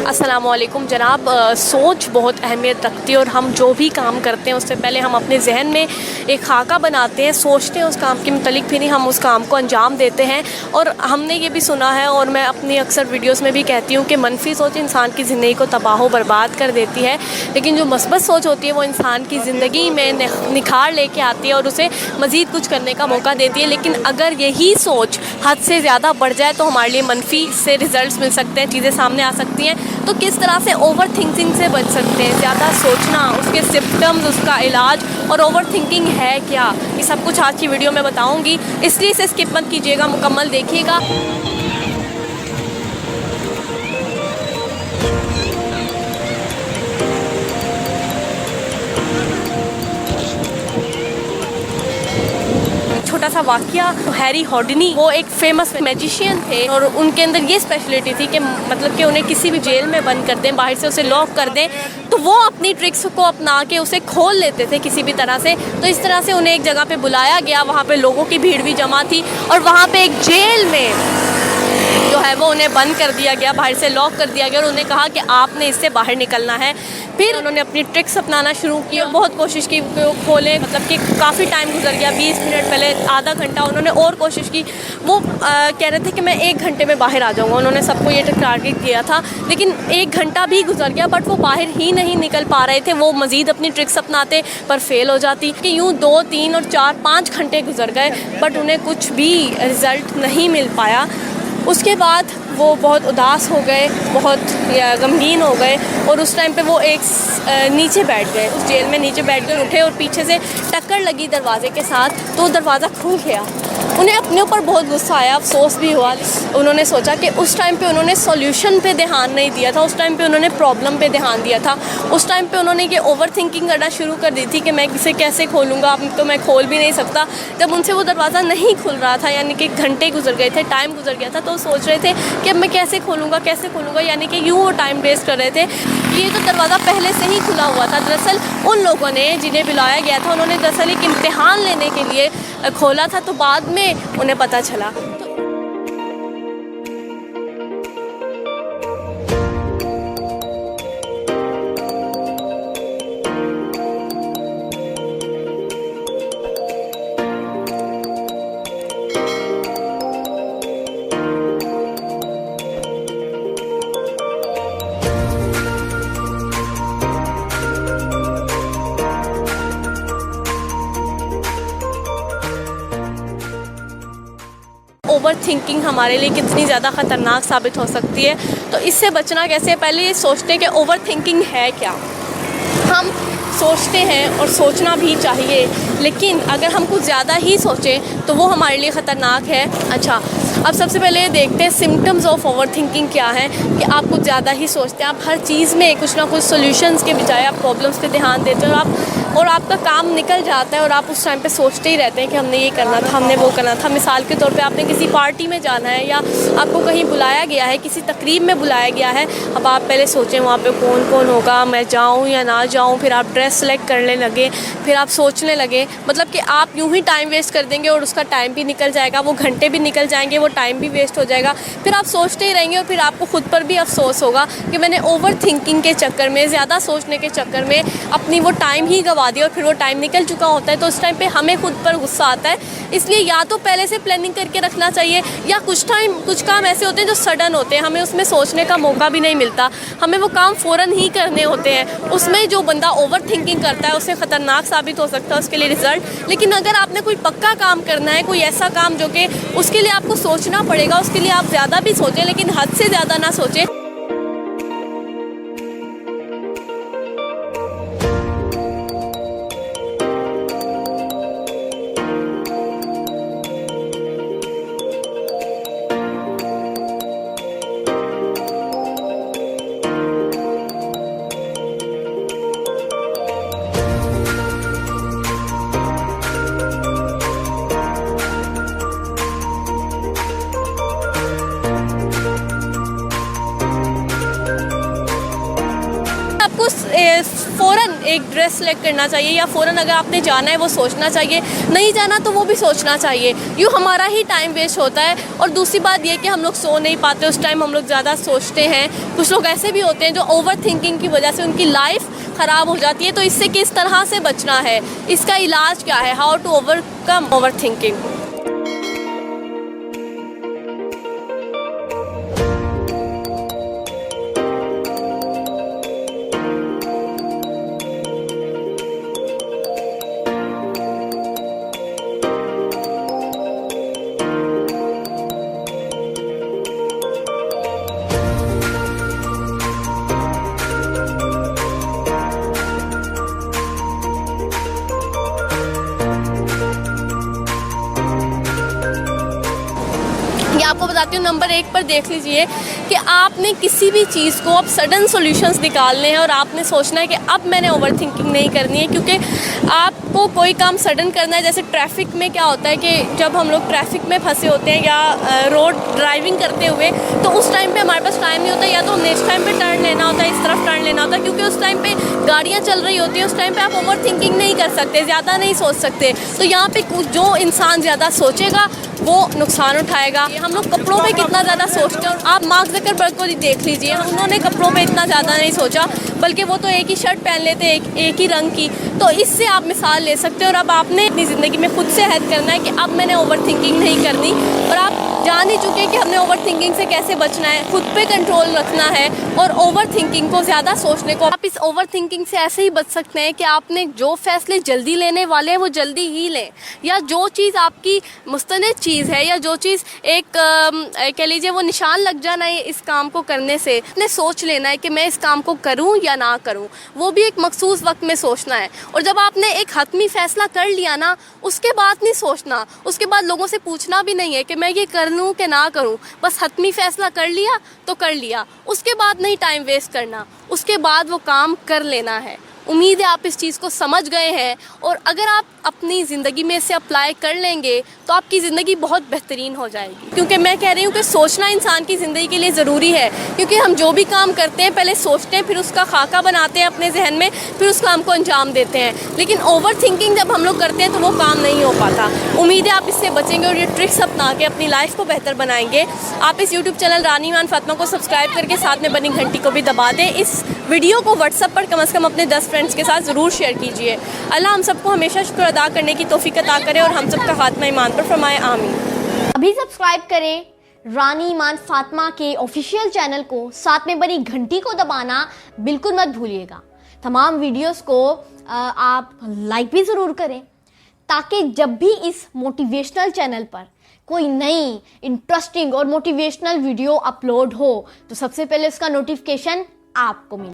अस्सलामुअलैकुम जनाब। सोच बहुत अहमियत रखती है और हम जो भी काम करते हैं उससे पहले हम अपने जहन में एक खाका बनाते हैं, सोचते हैं उस काम के मुतालिक, फिर ही हम उस काम को अंजाम देते हैं। और हमने ये भी सुना है और मैं अपनी अक्सर वीडियोस में भी कहती हूँ कि मनफी सोच इंसान की ज़िंदगी को तबाह व बर्बाद कर देती है, लेकिन जो मस्बत सोच होती है वो इंसान की ज़िंदगी में निखार लेके आती है और उसे मज़ीद कुछ करने का मौका देती है। लेकिन अगर यही सोच हद से ज़्यादा बढ़ जाए तो हमारे लिए मनफी से रिज़ल्ट मिल सकते हैं, चीज़ें सामने आ सकती हैं। तो किस तरह से ओवर थिंकिंग से बच सकते हैं, ज़्यादा सोचना, उसके सिम्पटम्स, उसका इलाज और ओवर थिंकिंग है क्या, ये सब कुछ आज की वीडियो में बताऊंगी, इसलिए इसे स्किप मत कीजिएगा, मुकम्मल देखिएगा। छोटा सा वाकया, हैरी हॉडनी वो एक फेमस मैजिशियन थे और उनके अंदर ये स्पेशलिटी थी कि मतलब कि उन्हें किसी भी जेल में बंद कर दें, बाहर से उसे लॉक कर दें, तो वो अपनी ट्रिक्स को अपना के उसे खोल लेते थे किसी भी तरह से। तो इस तरह से उन्हें एक जगह पे बुलाया गया, वहाँ पे लोगों की भीड़ भी जमा थी और वहाँ पे एक जेल में जो है वो उन्हें बंद कर दिया गया, बाहर से लॉक कर दिया गया और उन्हें कहा कि आपने इससे बाहर निकलना है। फिर उन्होंने अपनी ट्रिक्स अपनाना शुरू की और बहुत कोशिश की कि वो खोलें, मतलब कि काफ़ी टाइम गुजर गया, 20 मिनट पहले आधा घंटा उन्होंने और कोशिश की। वो कह रहे थे कि मैं 1 घंटे में बाहर आ जाऊँगा, उन्होंने सबको ये टारगेट किया था, लेकिन 1 घंटा भी गुजर गया बट वो बाहर ही नहीं निकल पा रहे थे। वो मज़ीद अपनी ट्रिक्स अपनाते पर फेल हो जाती कि यूँ 2, 3 और 4, 5 घंटे गुजर गए बट उन्हें कुछ भी रिज़ल्ट नहीं मिल पाया। उसके बाद वो बहुत उदास हो गए, बहुत गमगीन हो गए और उस टाइम पे वो एक नीचे बैठ गए, उस जेल में नीचे बैठ कर उठे और पीछे से टक्कर लगी दरवाजे के साथ तो दरवाज़ा खुल गया। उन्हें अपने ऊपर बहुत गुस्सा आया, अफसोस भी हुआ। उन्होंने सोचा कि उस टाइम पे उन्होंने सॉल्यूशन पे ध्यान नहीं दिया था, उस टाइम पे उन्होंने प्रॉब्लम पे ध्यान दिया था, उस टाइम पे उन्होंने ये ओवर थिंकिंग करना शुरू कर दी थी कि मैं इसे कैसे खोलूँगा, अब तो मैं खोल भी नहीं सकता। जब उनसे वो दरवाज़ा नहीं खुल रहा था, यानी कि घंटे गुजर गए थे, टाइम गुजर गया था, तो सोच रहे थे कि अब मैं कैसे खोलूँगा, यानी कि यूँ वो टाइम वेस्ट कर रहे थे। ये तो दरवाज़ा पहले से ही खुला हुआ था। दरअसल उन लोगों ने जिन्हें बुलाया गया था उन्होंने दरअसल एक इम्तिहान लेने के लिए खोला था, तो बाद में उन्हें पता चला। ओवर थिंकिंग हमारे लिए कितनी ज़्यादा ख़तरनाक साबित हो सकती है, तो इससे बचना कैसे है। पहले ये सोचते हैं कि ओवर थिंकिंग है क्या। हम सोचते हैं और सोचना भी चाहिए, लेकिन अगर हम कुछ ज़्यादा ही सोचें तो वो हमारे लिए ख़तरनाक है। अच्छा, अब सबसे पहले ये देखते हैं सिम्टम्स ऑफ ओवर थिंकिंग क्या है, कि आप कुछ ज़्यादा ही सोचते हैं, आप हर चीज़ में कुछ ना कुछ सॉल्यूशंस के बजाय आप प्रॉब्लम्स पे ध्यान देते हैं और आपका काम निकल जाता है और आप उस टाइम पे सोचते ही रहते हैं कि हमने ये करना था, हमने वो करना था। मिसाल के तौर पे आपने किसी पार्टी में जाना है या आपको कहीं बुलाया गया है, किसी तकरीब में बुलाया गया है, अब आप पहले सोचें वहाँ पे कौन कौन होगा, मैं जाऊँ या ना जाऊँ, फिर आप ड्रेस सेलेक्ट करने लगे, फिर आप सोचने लगे, मतलब कि आप यूँ ही टाइम वेस्ट कर देंगे और उसका टाइम भी निकल जाएगा, वो घंटे भी निकल जाएंगे, वो टाइम भी वेस्ट हो जाएगा। फिर आप सोचते ही रहेंगे और फिर आपको खुद पर भी अफसोस होगा कि मैंने ओवर थिंकिंग के चक्कर में, ज़्यादा सोचने के चक्कर में अपनी वो टाइम ही गंवा दिया और फिर वो टाइम निकल चुका होता है। तो उस टाइम पे हमें खुद पर गुस्सा आता है। इसलिए या तो पहले से प्लानिंग करके रखना चाहिए, या कुछ काम ऐसे होते हैं जो सडन होते हैं, हमें उसमें सोचने का मौका भी नहीं मिलता, हमें वो काम फ़ौरन ही करने होते हैं। उसमें जो बंदा ओवर थिंकिंग करता है उसे ख़तरनाक साबित हो सकता है उसके लिए रिज़ल्ट। लेकिन अगर आपने कोई पक्का काम करना है, कोई ऐसा काम जो कि उसके लिए आपको सोचना पड़ेगा, उसके लिए आप ज़्यादा भी सोचें लेकिन हद से ज़्यादा ना सोचें। एक ड्रेस सेलेक्ट करना चाहिए, या फ़ौरन अगर आपने जाना है वो सोचना चाहिए, नहीं जाना तो वो भी सोचना चाहिए। यूँ हमारा ही टाइम वेस्ट होता है। और दूसरी बात ये कि हम लोग सो नहीं पाते, उस टाइम हम लोग ज़्यादा सोचते हैं। कुछ लोग ऐसे भी होते हैं जो ओवर थिंकिंग की वजह से उनकी लाइफ ख़राब हो जाती है। तो इससे किस तरह से बचना है, इसका इलाज क्या है, how to overcome overthinking. आपको बताती हूँ, नंबर 1 पर देख लीजिए कि आपने किसी भी चीज़ को अब सडन सॉल्यूशंस निकालने हैं और आपने सोचना है कि अब मैंने ओवर थिंकिंग नहीं करनी है, क्योंकि आपको कोई काम सडन करना है। जैसे ट्रैफिक में क्या होता है कि जब हम लोग ट्रैफिक में फंसे होते हैं या रोड ड्राइविंग करते हुए, तो उस टाइम पे हमारे पास टाइम नहीं होता, या तो नेक्स्ट टाइम पे टर्न लेना होता है, इस तरफ टर्न लेना होता है, क्योंकि उस टाइम पे गाड़ियाँ चल रही होती हैं। उस टाइम पे आप ओवर थिंकिंग नहीं कर सकते, ज़्यादा नहीं सोच सकते। तो यहाँ पे जो इंसान ज़्यादा सोचेगा वो नुकसान उठाएगा। हम लोग कपड़ों पे कितना ज़्यादा सोचते हैं, और आप मार्क ज़करबर्ग को देख लीजिए, उन्होंने कपड़ों पे इतना ज़्यादा नहीं सोचा, बल्कि वो तो एक ही शर्ट पहन लेते हैं, एक ही रंग की। तो इससे आप मिसाल ले सकते हो। और अब आपने अपनी ज़िंदगी में खुद से अहद करना है कि अब मैंने ओवर थिंकिंग नहीं करनी, और आप जान ही चुके हैं कि हमने ओवर थिंकिंग से कैसे बचना है, खुद पे कंट्रोल रखना है और ओवर थिंकिंग को ज़्यादा सोचने को। आप इस ओवर थिंकिंग से ऐसे ही बच सकते हैं कि आपने जो फैसले जल्दी लेने वाले हैं वो जल्दी ही लें, या जो चीज़ आपकी मुस्तनद चीज़ है, या जो चीज़ एक कह लीजिए वो निशान लग जाना है इस काम को करने से, आपने सोच लेना है कि मैं इस काम को करूं या ना करूं। वो भी एक मखसूस वक्त में सोचना है। और जब आपने एक हतमी फैसला कर लिया ना, उसके बाद नहीं सोचना, उसके बाद लोगों से पूछना भी नहीं है कि मैं ये कर लूं कि ना करूं। बस हतमी फैसला कर लिया तो कर लिया, उसके बाद नहीं टाइम वेस्ट करना, उसके बाद वो काम कर लेना है। उम्मीद है आप इस चीज़ को समझ गए हैं, और अगर आप अपनी ज़िंदगी में इसे अप्लाई कर लेंगे तो आपकी ज़िंदगी बहुत बेहतरीन हो जाएगी। क्योंकि मैं कह रही हूँ कि सोचना इंसान की ज़िंदगी के लिए ज़रूरी है, क्योंकि हम जो भी काम करते हैं पहले सोचते हैं, फिर उसका खाका बनाते हैं अपने जहन में, फिर उस काम को अंजाम देते हैं। लेकिन ओवर थिंकिंग जब हम लोग करते हैं तो वो काम नहीं हो पाता। उम्मीद है आप इससे बचेंगे और ये ट्रिक्स अपना के अपनी लाइफ को बेहतर बनाएंगे। आप इस यूट्यूब चैनल रानी ईमान फातिमा को सब्सक्राइब करके साथ में बनी घंटी को भी दबा दें। इस वीडियो को व्हाट्सएप पर कम से कम अपने 10 फ्रेंड्स के साथ ज़रूर शेयर कीजिए। अल्लाह हम सबको हमेशा शुक्र अदा करने की तौफीक अता करे और हम सबका खात्मा ईमान पर फरमाए, आमीन। अभी सब्सक्राइब करें रानी ईमान फातिमा के ऑफिशियल चैनल को, साथ में बनी घंटी को दबाना बिल्कुल मत भूलिएगा। तमाम वीडियोस को आप लाइक भी ज़रूर करें, ताकि जब भी इस मोटिवेशनल चैनल पर कोई नई इंटरेस्टिंग और मोटिवेशनल वीडियो अपलोड हो तो सबसे पहले उसका नोटिफिकेशन आपको मिले।